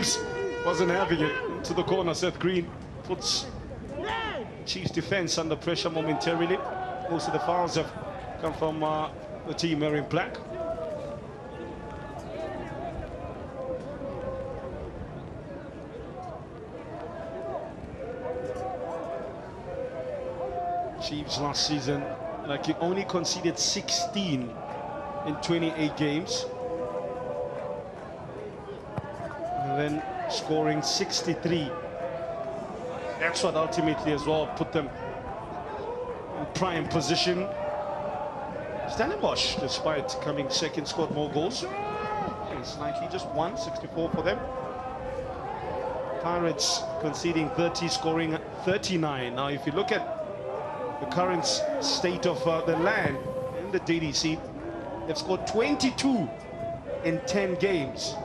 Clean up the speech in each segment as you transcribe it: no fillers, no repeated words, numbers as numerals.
Chiefs wasn't having it. Into the corner, Seth Green puts Chiefs defense under pressure momentarily. Most of the fouls have come from the team wearing black. Chiefs last season, like, you only conceded 16 in 28 games. And then scoring 63. That's what ultimately as well put them in prime position. Stellenbosch, despite coming second, scored more goals. Slightly just won, 64 for them. Pirates conceding 30, scoring 39. Now, if you look at the current state of the land in the DDC, they've scored 22 in 10 games.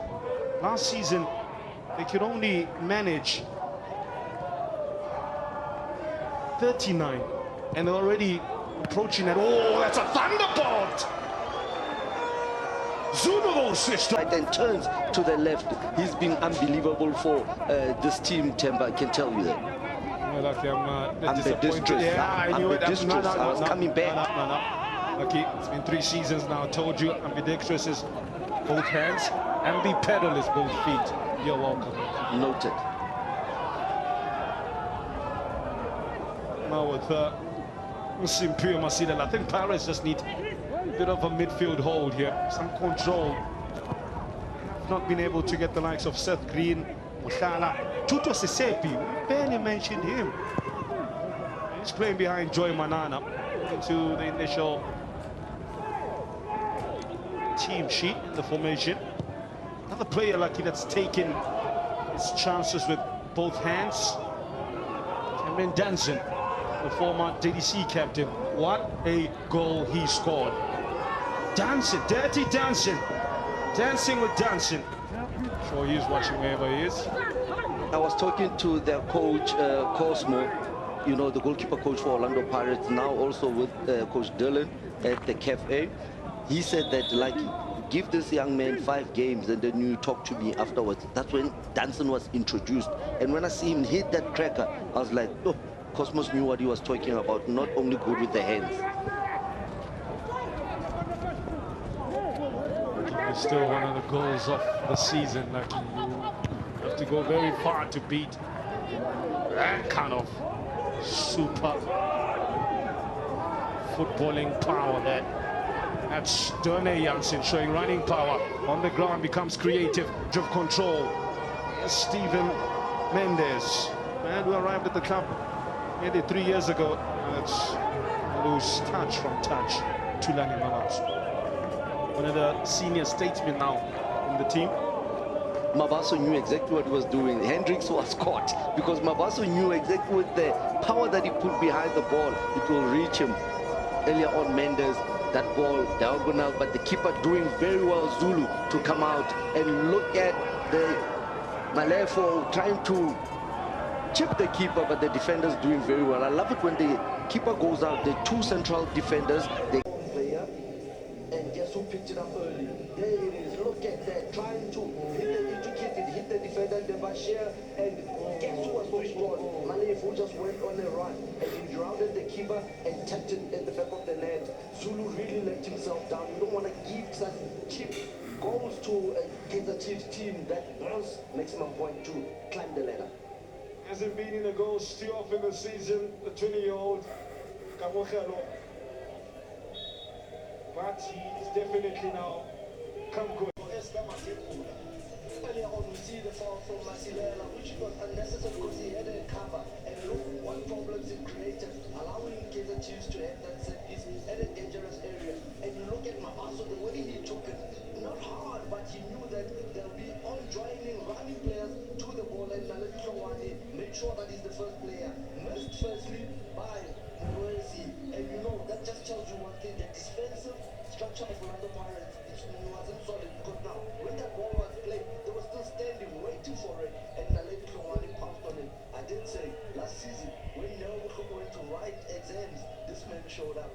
Last season, they could only manage 39, and they're already approaching it. Oh, that's a thunderbolt! Zulu system. Right, and turns to the left. He's been unbelievable for this team, Temba, I can tell you that. Well, lucky, I'm the district. Yeah, I knew it. I was coming back. No. Lucky, it's been 3 seasons now. I told you, ambidextrous is both hands, ambipedal is both feet. You're welcome. Noted. Now with Simpio Masila, I think Paris just need a bit of a midfield hold here, some control. Not been able to get the likes of Seth Green, Mushala, Tuto Sisepi. We barely mentioned him. He's playing behind Joy Manana into the initial team sheet in the formation. Another player lucky that's taken his chances with both hands. Cameron Danson, the former DDC captain. What a goal he scored. Danson, dirty Danson. Dancing with Danson. Sure he is watching wherever he is. I was talking to their coach, Cosmo, you know, the goalkeeper coach for Orlando Pirates, now also with Coach Dylan at the Cafe. He said that, like, give this young man 5 games and then you talk to me afterwards. That's when Danson was introduced. And when I see him hit that cracker, I was like, oh, Cosmos knew what he was talking about, not only good with the hands. It's still one of the goals of the season. Like, you have to go very far to beat that kind of super footballing power there. That's Derne Janssen showing running power on the ground, becomes creative, of control. Here's Steven Mendes, man who arrived at the club nearly 3 years ago. Let's lose touch from touch. Tulani Mabaso, one of the senior statesmen now in the team. Mabaso knew exactly what he was doing. Hendricks was caught because Mabaso knew exactly with the power that he put behind the ball, it will reach him. Earlier on, Mendes, that ball diagonal, but the keeper doing very well, Zulu, to come out and look at the Malefo trying to chip the keeper, but the defenders doing very well. I love it when the keeper goes out, the 2 central defenders, they player, and guess who picked it up early? There it is, look at that, trying to hit the defender, the Bashir, and guess who was pushed on? Malefo just went on a run, and he grounded the keeper and tapped it at the back of the net. Zulu really let himself down. You don't want to give such cheap goals to a Chiefs team that wants maximum point to climb the ladder. Hasn't been in a goal too often this season, the 20-year-old Kamokhelo. But he's definitely now come good. Earlier on, we see the foul from Masilela, which was unnecessary because he had a cover. And look what problems it created, allowing Kaizer Chiefs to have that set piece at a dangerous area. And you look at Mabaso, the way he took it, not hard, but he knew that there'll be on-joining, running players to the ball, and Naledi Tlongwane made sure that he's the first player. Missed firstly by Mwesi. And you know, that just tells you one thing, the defensive structure of Orlando Pirates wasn't solid, because now, when that ball was played, they were still standing, waiting for it, and Naledi Tlongwane pounced on it. I did say, last season, when Naledi Tlongwane went to write exams, this man showed up.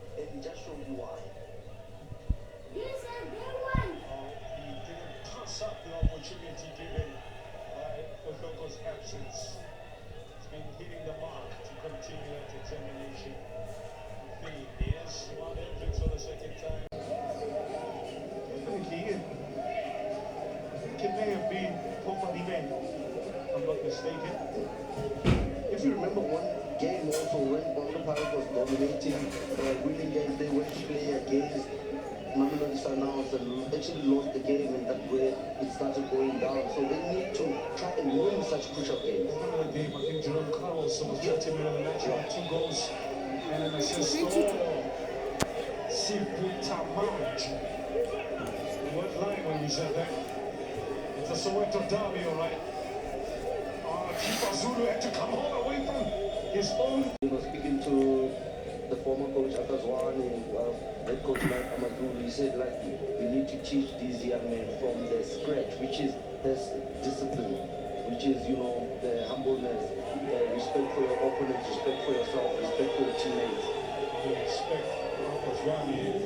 against Mamelodi Sundowns and actually lost the game, and that way it started going down. So they need to try and win such crucial games. I think Jerome Carlos on the 30 minute of the match had 2 goals and an assist. Sibutamaj. You weren't lying when you said that. It's a Soweto derby, all right. Keeper Zulu had to come all the way from his own. Speaking to the former coach Akazwan and head coach Mike Amadou, he said like you need to teach these young men from the scratch, which is this discipline, which is the humbleness, the respect for your opponents, respect for yourself, respect for your teammates. Respect Akazwan.